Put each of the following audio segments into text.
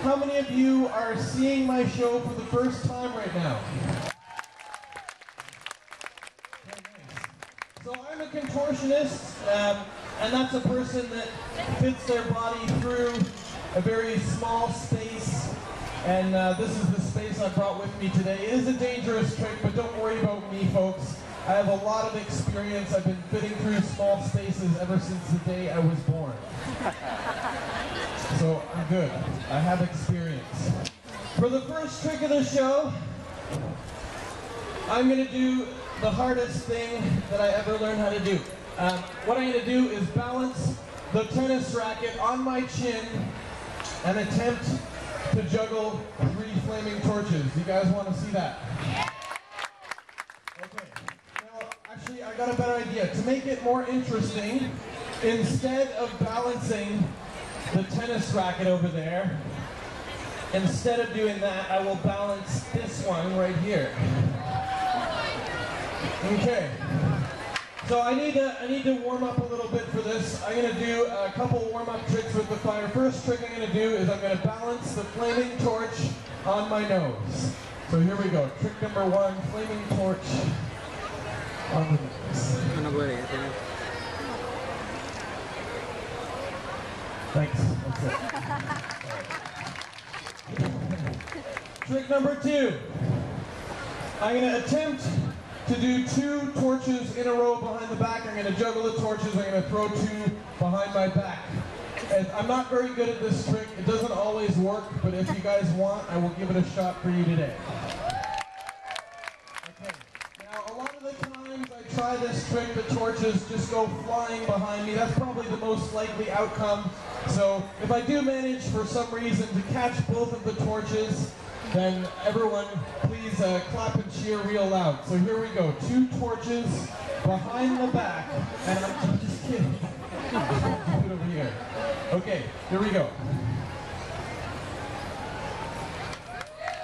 how many of you are seeing my show for the first time right now? Okay, nice. So I'm a contortionist, and that's a person that fits their body through a very small space. And this is the space I brought with me today. It is a dangerous trick, but don't worry about me, folks. I have a lot of experience. I've been fitting through small spaces ever since the day I was born. So I'm good. I have experience. For the first trick of the show, I'm going to do the hardest thing that I ever learned how to do. What I'm going to do is balance the tennis racket on my chin and attempt to juggle 3 flaming torches. You guys want to see that? Okay. Now, actually, I got a better idea. To make it more interesting, instead of balancing the tennis racket over there, instead of doing that, I will balance this one right here. Okay. So I need to warm up a little bit for this. I'm going to do a couple warm-up tricks with the fire. First trick I'm going to do is I'm going to balance the flaming torch on my nose. So here we go. Trick number 1, flaming torch on the nose. Thanks. That's it. Trick number 2. I'm going to attempt to do 2 torches in a row behind the back. I'm going to juggle the torches. I'm going to throw 2 behind my back. And I'm not very good at this trick. It doesn't always work, but if you guys want, I will give it a shot for you today. Okay. Now, a lot of the times I try this trick, the torches just go flying behind me. That's probably the most likely outcome. So if I do manage for some reason to catch both of the torches, then everyone please clap and cheer real loud. So here we go. 2 torches behind the back. And I'm just kidding. Put it over here. Okay, here we go.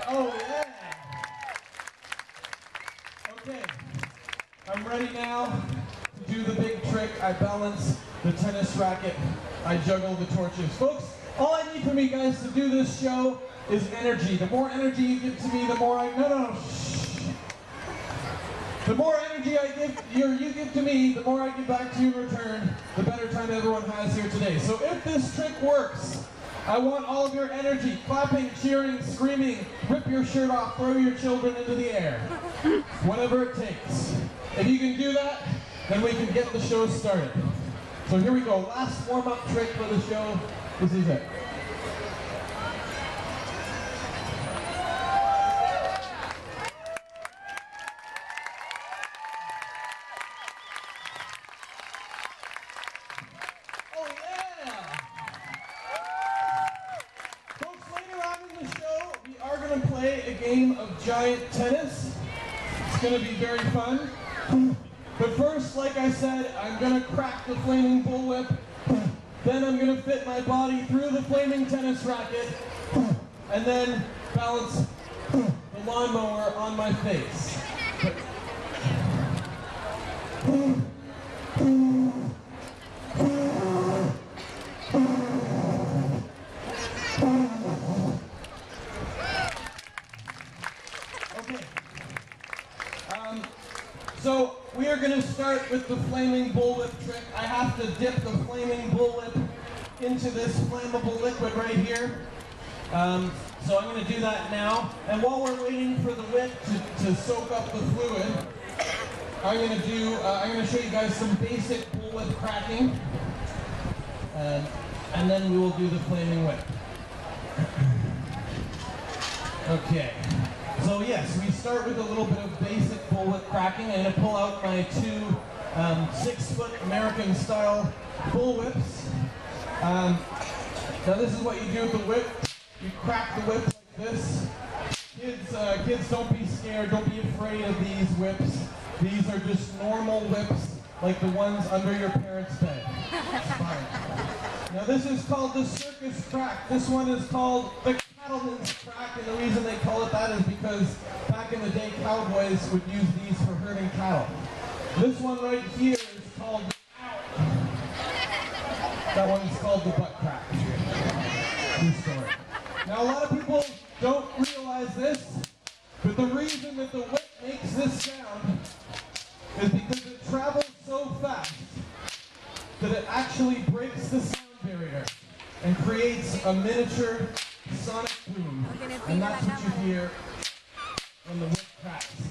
Oh yeah! Okay, I'm ready now to do the big trick. I balance the tennis racket. I juggle the torches. Folks, all I need from you guys to do this show is energy. The more energy you give to me, the more shh. The more energy you give to me, the more I give back to you in return, the better time everyone has here today. So if this trick works, I want all of your energy, clapping, cheering, screaming, rip your shirt off, throw your children into the air. Whatever it takes. If you can do that, then we can get the show started. So here we go. Last warm-up trick for the show. This is it. Game of giant tennis. It's going to be very fun. But first, like I said, I'm going to crack the flaming bullwhip. Then I'm going to fit my body through the flaming tennis racket. And then balance the lawnmower on my face. So we are going to start with the flaming bullwhip trick. I have to dip the flaming bullwhip into this flammable liquid right here. So I'm going to do that now. And while we're waiting for the whip to soak up the fluid, I'm going to show you guys some basic bullwhip cracking. And then we will do the flaming whip. Okay. So yes, we start with a little bit of basic bullwhip cracking. I'm going to pull out my 2 6-foot American style bullwhips. Now this is what you do with the whip. You crack the whip like this. Kids, don't be scared. Don't be afraid of these whips. These are just normal whips, like the ones under your parents' bed. It's fine. Now this is called the circus crack. This one is called the cattleman's crack, and the reason they call it that is because back in the day, cowboys would use these for herding cattle. This one right here is called that one's called the butt crack. True story. Now a lot of people don't realize this, but the reason that the whip makes this sound is because it travels so fast that it actually breaks the sound barrier and creates a miniature sonic boom. And that's what you hear when the whip cracks.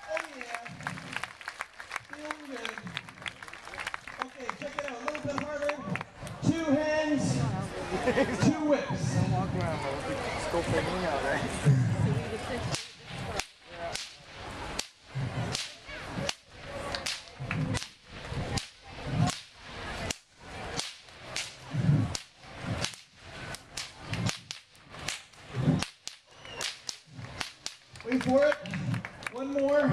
Oh yeah, feeling good. Okay, check it out, a little bit harder. 2 hands, 2 whips. Don't walk around, bro. Still figuring out, right? Wait for it. One more.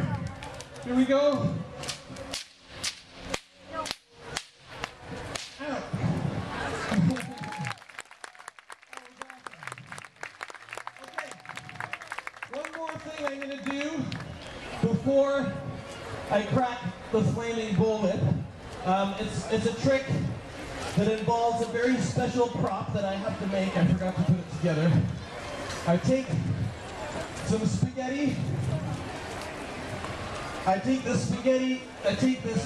Here we go. Out. Okay. One more thing I'm going to do before I crack the flaming bullwhip. It's a trick that involves a very special prop that I have to make. I forgot to put it together. I take some spaghetti. I take this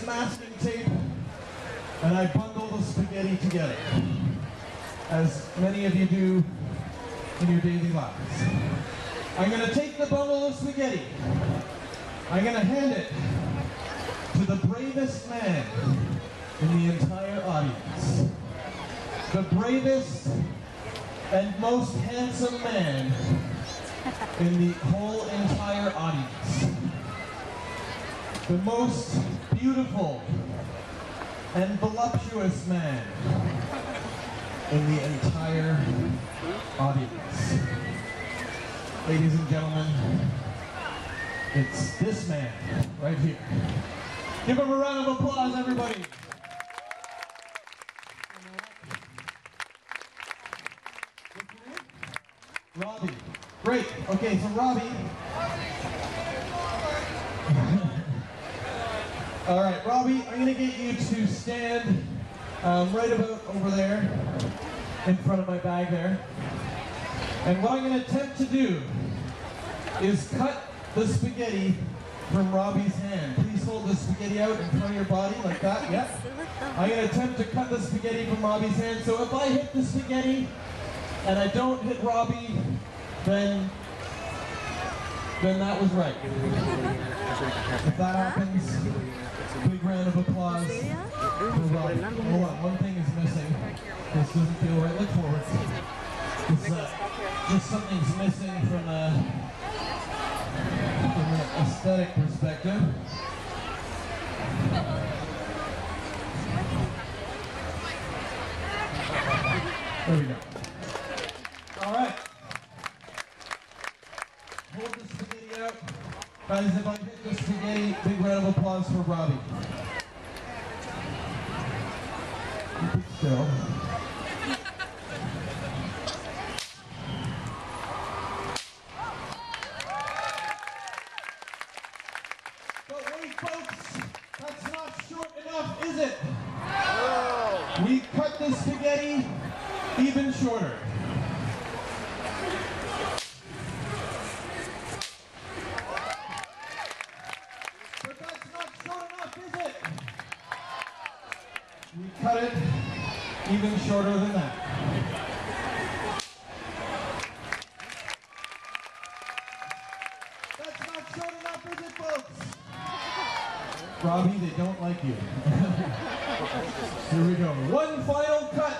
masking tape, and I bundle the spaghetti together, as many of you do in your daily lives. I'm going to take the bundle of spaghetti. I'm going to hand it to the bravest man in the entire audience. The bravest and most handsome man in the whole entire audience. The most beautiful and voluptuous man in the entire audience. Ladies and gentlemen, it's this man right here. Give him a round of applause, everybody. Robbie. Great. Okay, so Robbie. All right, Robbie, I'm going to get you to stand right about over there in front of my bag there. And what I'm going to attempt to do is cut the spaghetti from Robbie's hand. Please hold the spaghetti out in front of your body like that. Yep. I'm going to attempt to cut the spaghetti from Robbie's hand. So if I hit the spaghetti and I don't hit Robbie, then that was right. If that happens, big round of applause for Robbie. Hold on, one thing is missing. This doesn't feel right. Look forward. Just something's missing from an aesthetic perspective. There we go. All right. Hold the spaghetti out. Guys, if I hit the spaghetti, big round of applause for Robbie. Keep it still. But wait, folks, that's not short enough, is it? No. We cut the spaghetti even shorter. But that's not short enough, is it? We cut it even shorter than that. That's not short enough, is it, folks? Robbie, they don't like you. Here we go. One final cut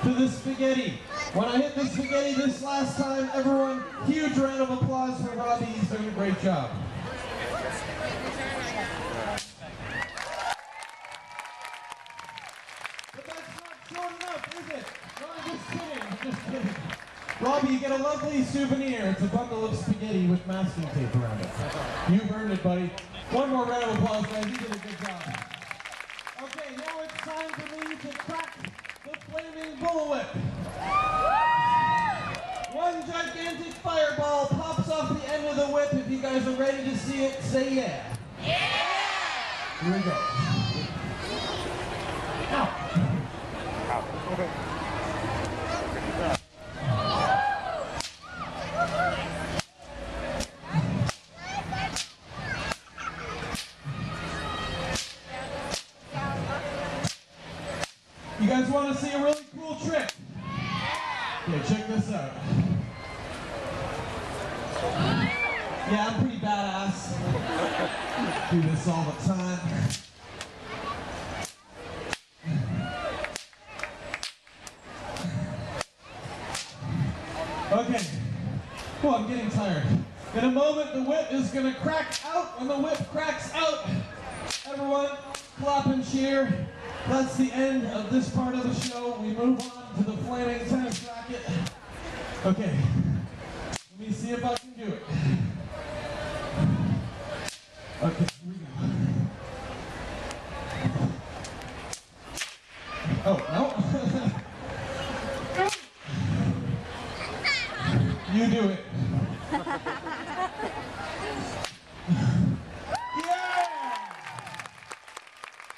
to the spaghetti. When I hit the spaghetti this last time, everyone, huge round of applause for Robbie. He's doing a great job. But that's not short enough, is it? No, I'm just kidding. I'm just kidding. Robbie, you get a lovely souvenir. It's a bundle of spaghetti with masking tape around it. You've earned it, buddy. One more round of applause, guys. You did a good job. Okay, now it's time for me to crack the flaming bullwhip. One gigantic fireball pops off the end of the whip. If you guys are ready to see it, say yeah. Yeah! Here we go. You guys want to see a really cool trick? Okay, check this out. Yeah, I'm pretty badass. Do this all the time. Okay. Oh, I'm getting tired. In a moment, the whip is going to crack out. When the whip cracks out, everyone clap and cheer. That's the end of this part of the show. We move on to the flaming tennis racket. Okay. Let me see if I can do it. Okay, here we go. Oh, no. You do it. Yeah!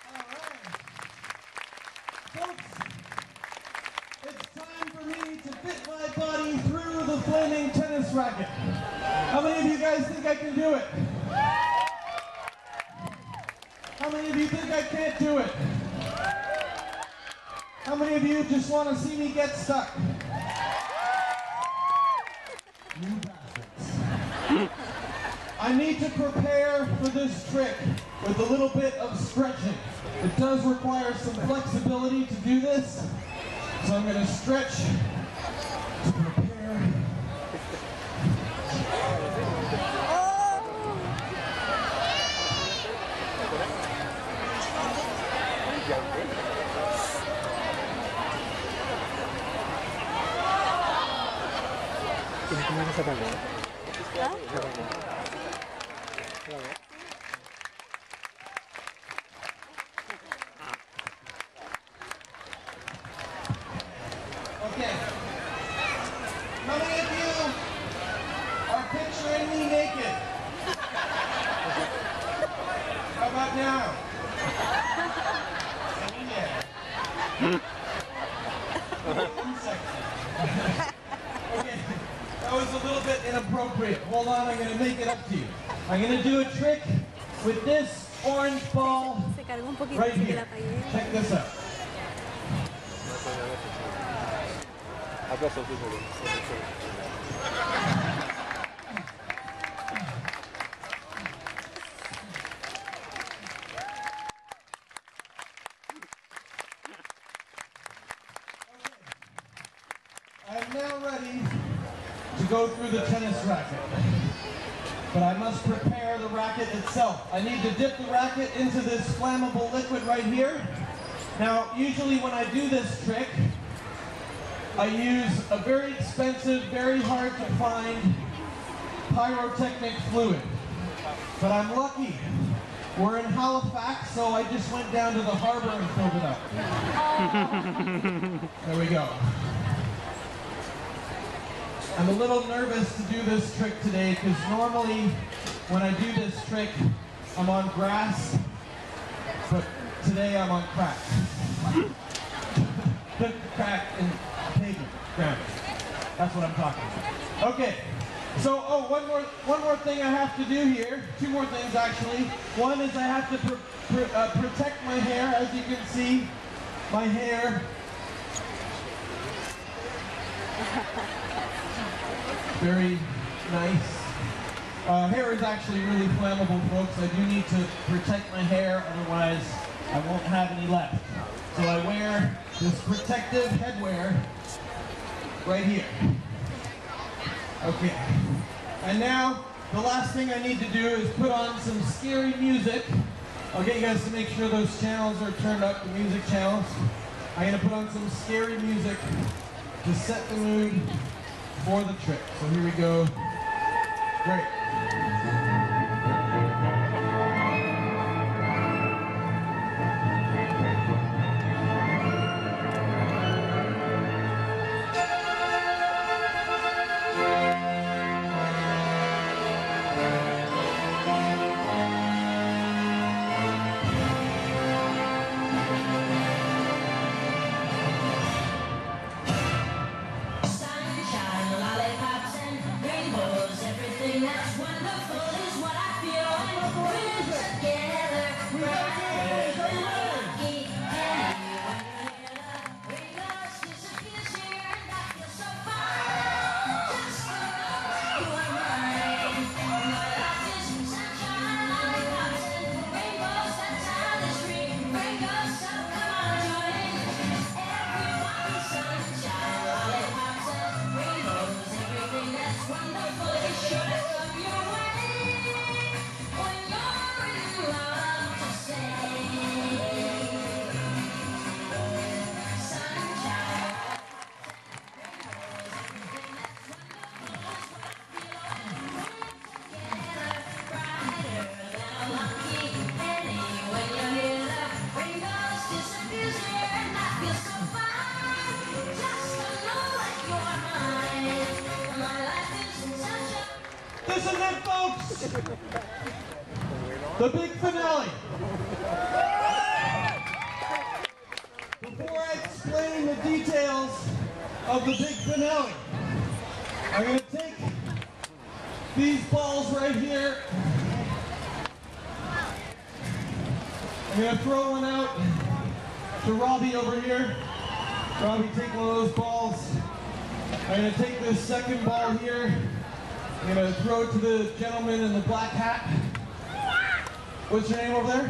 All right. Folks, it's time for me to fit my body through the flaming tennis racket. How many of you guys think I can do it? How many of you think I can't do it? How many of you just want to see me get stuck? You bastards. I need to prepare for this trick with a little bit of stretching. It does require some flexibility to do this, so I'm going to stretch to prepare. Okay. How many of you are picturing me naked? How about now? Yeah. Okay. That was a little bit inappropriate. Hold on, I'm going to make it up to you. I'm going to do a trick with this orange ball right here. Check this out. I'm now ready to go through the tennis racket. But I must prepare the racket itself. I need to dip the racket into this flammable liquid right here. Now, usually when I do this trick, I use a very expensive, very hard to find pyrotechnic fluid. But I'm lucky. We're in Halifax, so I just went down to the harbor and filled it up. There we go. I'm a little nervous to do this trick today because normally when I do this trick, I'm on grass, but today I'm on crack. Crack and pavement, ground. That's what I'm talking about. Okay, so one more thing I have to do here. Two more things actually. One is I have to protect my hair. As you can see, my hair. Very nice. Hair is actually really flammable, folks. I do need to protect my hair, otherwise I won't have any left. So I wear this protective headwear right here. Okay. And now, the last thing I need to do is put on some scary music. I'll get you guys to make sure those channels are turned up, the music channels. I'm going to put on some scary music to set the mood for the trick. So here we go. Great. Sunshine, lollipops, and rainbows, everything that's This is it, folks! The big finale. Before I explain the details of the big finale, I'm going to take these balls right here. I'm going to throw one out to Robbie over here. Robbie, take one of those balls. I'm going to take this second ball here. I'm going to throw it to the gentleman in the black hat. What's your name over there?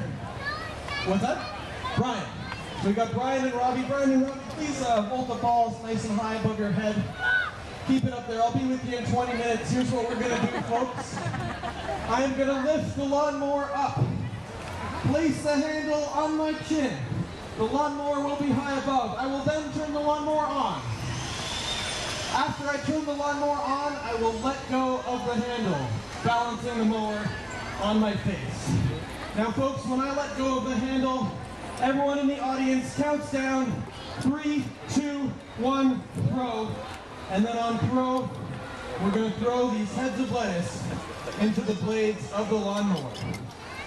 What's that? Brian. So we got Brian and Robbie. Brian and Robbie, please hold the balls nice and high above your head. Keep it up there. I'll be with you in 20 minutes. Here's what we're going to do, folks. I am going to lift the lawnmower up. Place the handle on my chin. The lawnmower will be high above. I will then turn the lawnmower on. After I turn the lawnmower on, I will let go of the handle, balancing the mower on my face. Now folks, when I let go of the handle, everyone in the audience counts down 3, 2, 1, throw. And then on throw, we're going to throw these heads of lettuce into the blades of the lawnmower.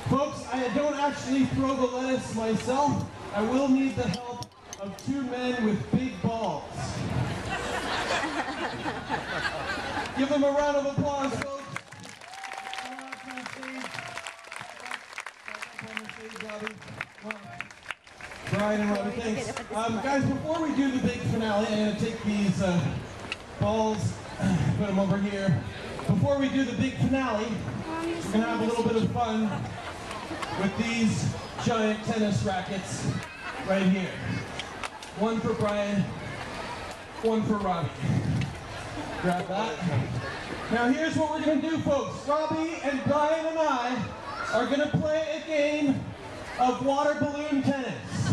Folks, I don't actually throw the lettuce myself. I will need the help of 2 men with big balls. Give them a round of applause, folks. Come up on stage. On the stage, Robbie. Well, Brian and Robbie, thanks. Guys, before we do the big finale, I'm going to take these balls, put them over here. Before we do the big finale, we're going to have a little bit of fun with these giant tennis rackets right here. One for Brian, one for Robbie. Grab that. Now here's what we're going to do, folks. Robbie and Brian and I are going to play a game of water balloon tennis.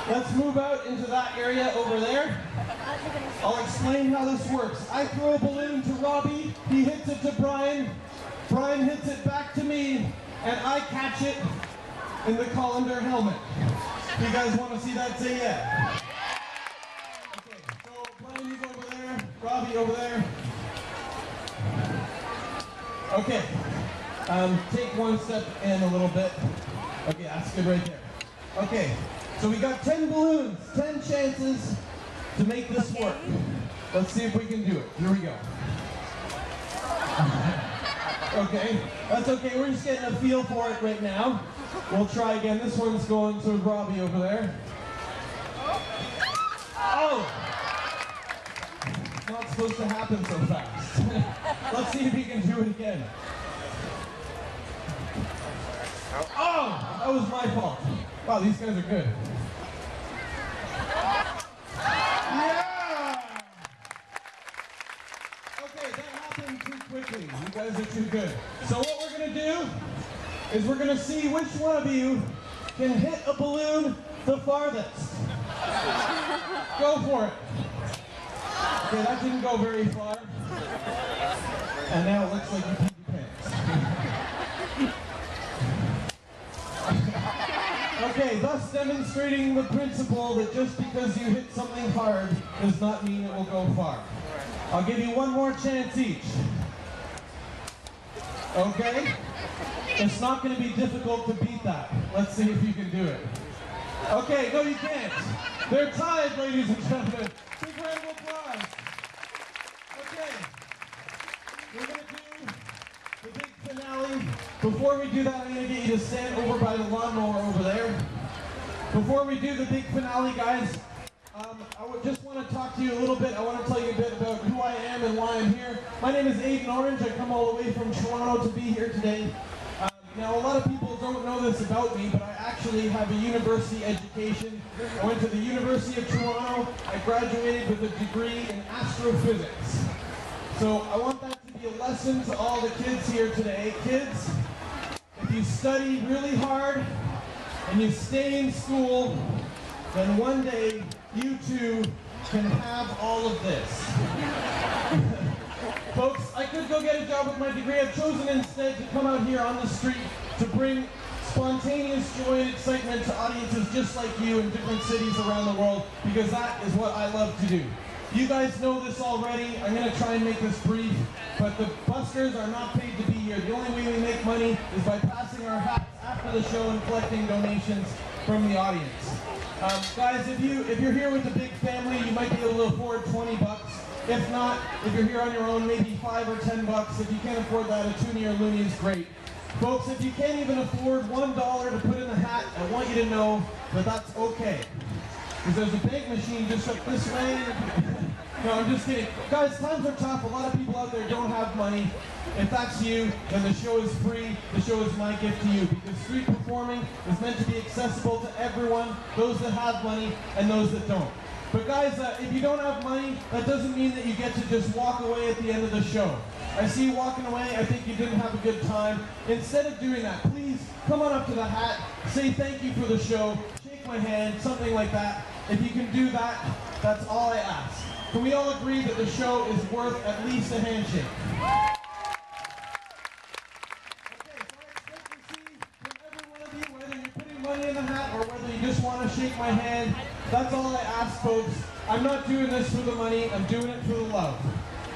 Let's move out into that area over there. I'll explain how this works. I throw a balloon to Robbie, he hits it to Brian, Brian hits it back to me, and I catch it in the colander helmet. If you guys want to see that, say yeah. Okay, so Brian, you go over there, Robbie over there. Okay, take one step in a little bit. Okay, that's good right there. Okay, so we got 10 balloons, 10 chances to make this work. Let's see if we can do it. Here we go. Okay, that's okay. We're just getting a feel for it right now. We'll try again. This one's going to Robbie over there. Oh! It's not supposed to happen so fast. Let's see if he can do it again. Oh! That was my fault. Wow, these guys are good. Yeah! Okay, that happened too quickly. You guys are too good. So what we're going to do is we're going to see which one of you can hit a balloon the farthest. Go for it. Okay, that didn't go very far. And now it looks like you peed your pants. Okay, thus demonstrating the principle that just because you hit something hard does not mean it will go far. I'll give you one more chance each. Okay? It's not going to be difficult to beat that. Let's see if you can do it. Okay, no you can't. They're tied, ladies and gentlemen. Big round of applause. Okay. We're going to do the big finale. Before we do that, I'm going to get you to stand over by the lawnmower over there. Before we do the big finale, guys, I just want to talk to you a little bit. I want to tell you a bit about who I am and why I'm here. My name is Aiden Orange. I come all the way from Toronto to be here today. Now, a lot of people don't know this about me, but I actually have a university education. I went to the University of Toronto. I graduated with a degree in astrophysics. So I want that to be a lesson to all the kids here today. Kids, if you study really hard and you stay in school, then one day you too can have all of this. Folks, I could go get a job with my degree. I've chosen instead to come out here on the street to bring spontaneous joy and excitement to audiences just like you in different cities around the world, because that is what I love to do. you guys know this already. I'm going to try and make this brief, but the Buskers are not paid to be here. The only way we make money is by passing our hats after the show and collecting donations from the audience. Guys, if you're here with a big family, you might be able to afford 20 bucks. If not, if you're here on your own, maybe 5 or 10 bucks. If you can't afford that, a toonie or loonie is great. Folks, if you can't even afford $1 to put in the hat, I want you to know that that's okay. Because there's a bank machine just up this way. No, I'm just kidding. Guys, times are tough. A lot of people out there don't have money. If that's you, then the show is free. The show is my gift to you. Because street performing is meant to be accessible to everyone, those that have money and those that don't. But guys, if you don't have money, that doesn't mean that you get to just walk away at the end of the show. I see you walking away, I think you didn't have a good time. Instead of doing that, please come on up to the hat, say thank you for the show, shake my hand, something like that. If you can do that, that's all I ask. Can we all agree that the show is worth at least a handshake? Okay, so I expect to see from every one of you, whether you're putting money in the hat or whether you just want to shake my hand. That's all I ask, folks. I'm not doing this for the money, I'm doing it for the love.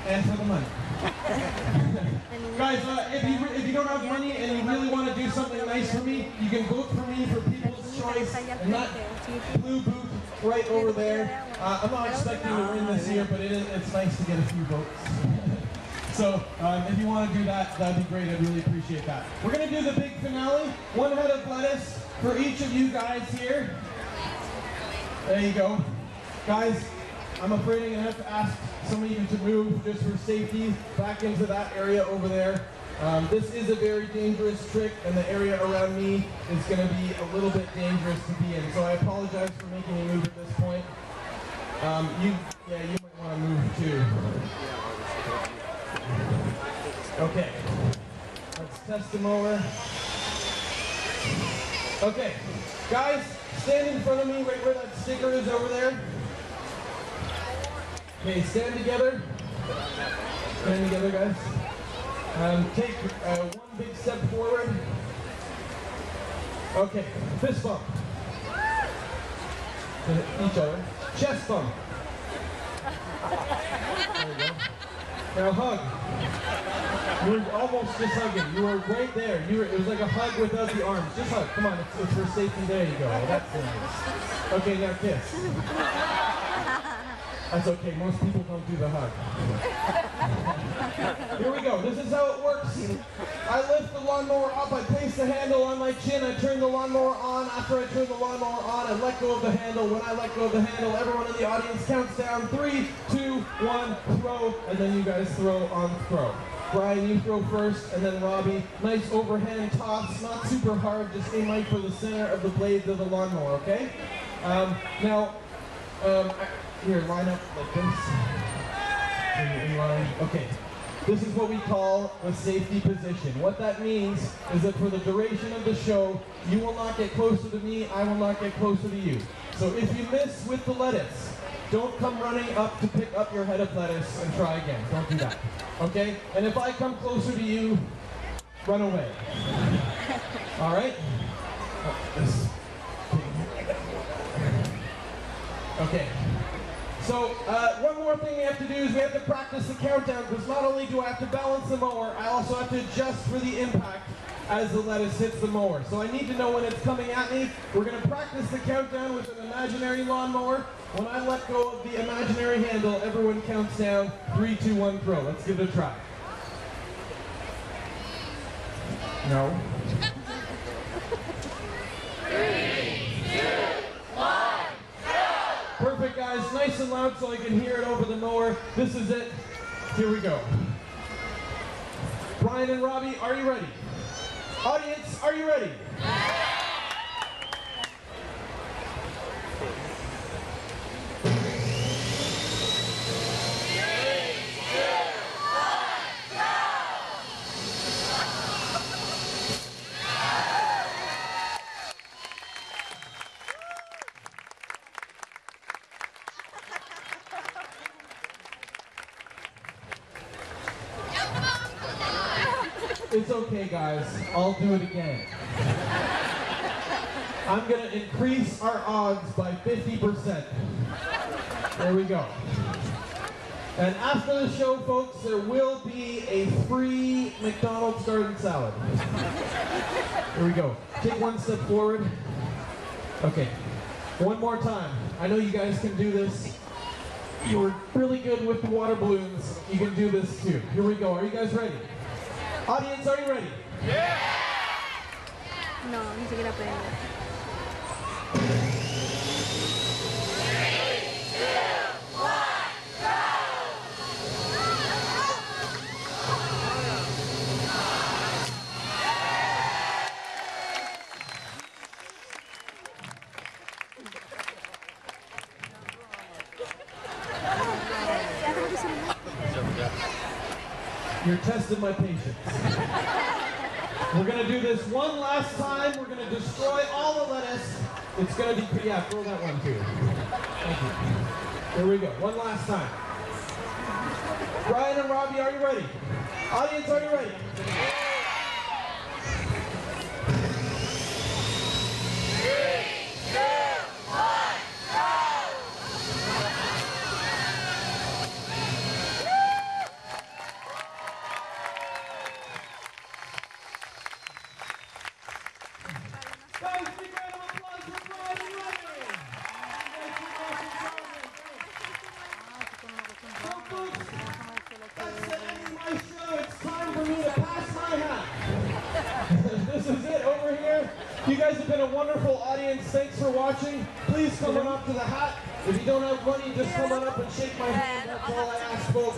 And for the money. Guys, if you don't have money and you really want to do something nice for me, you can vote for me for People's Choice and that blue booth right over there. I'm not expecting to win this year, but it's nice to get a few votes. So if you want to do that, that'd be great. I'd really appreciate that. We're going to do the big finale. 1 head of lettuce for each of you guys here. There you go. Guys, I'm afraid I'm going to have to ask some of you to move just for safety back into that area over there. This is a very dangerous trick, and the area around me is going to be a little bit dangerous to be in. So I apologize for making you move at this point. You might want to move too. Okay. Let's test the mower. Okay. Guys, stand in front of me right where that sticker is over there. Okay, stand together. Stand together, guys. Take 1 big step forward. Okay, fist bump. Each other. Chest bump. There we go. Now hug. You were almost just hugging. You were right there. It was like a hug without the arms. Just hug. Come on, it's for safety. There you go. That's nice. Okay, now kiss. That's okay, most people don't do the hug. Here we go, this is how it works. I lift the lawnmower up, I place the handle on my chin, I turn the lawnmower on. After I turn the lawnmower on, I let go of the handle. When I let go of the handle, everyone in the audience counts down. 3, 2, 1, throw, and then you guys throw on throw. Brian, you throw first, and then Robbie. Nice overhand toss, not super hard, just aim right for the center of the blades of the lawnmower, okay? Here, line up like this. In line. Okay. This is what we call the safety position. What that means is that for the duration of the show, you will not get closer to me, I will not get closer to you. So if you miss with the lettuce, don't come running up to pick up your head of lettuce and try again. Don't do that. Okay? And if I come closer to you, run away. All right? Okay. So, one more thing we have to do is we have to practice the countdown, because not only do I have to balance the mower, I also have to adjust for the impact as the lettuce hits the mower. So I need to know when it's coming at me. We're going to practice the countdown with an imaginary lawnmower. When I let go of the imaginary handle, everyone counts down. 3, 2, 1, throw. Let's give it a try. No. 3, 2, 1. Perfect, guys. Nice and loud so I can hear it over the mower. This is it. Here we go. Brian and Robbie, are you ready? Audience, are you ready? It's okay, guys. I'll do it again. I'm going to increase our odds by 50%. There we go. And after the show, folks, there will be a free McDonald's garden salad. Here we go. Take one step forward. Okay. One more time. I know you guys can do this. You were really good with the water balloons. You can do this too. Here we go. Are you guys ready? Audience, are you ready? Yeah! No, ni siquiera pueden ver. 3, 2, 1, go! You're testing my patience. We're gonna do this one last time. We're gonna destroy all the lettuce. It's gonna be pretty, yeah, throw that one too. Thank you. Here we go, one last time. Brian and Robbie, are you ready? Audience, are you ready? 3, 2, 1, go! Guys, big round of applause for Brian and Robbie. So folks, that's the end of my show. It's time for me to pass my hat. This is it over here. You guys have been a wonderful audience. Thanks for watching. Please come on up to the hat. If you don't have money, just come on up and shake my hand. That's all I ask, folks.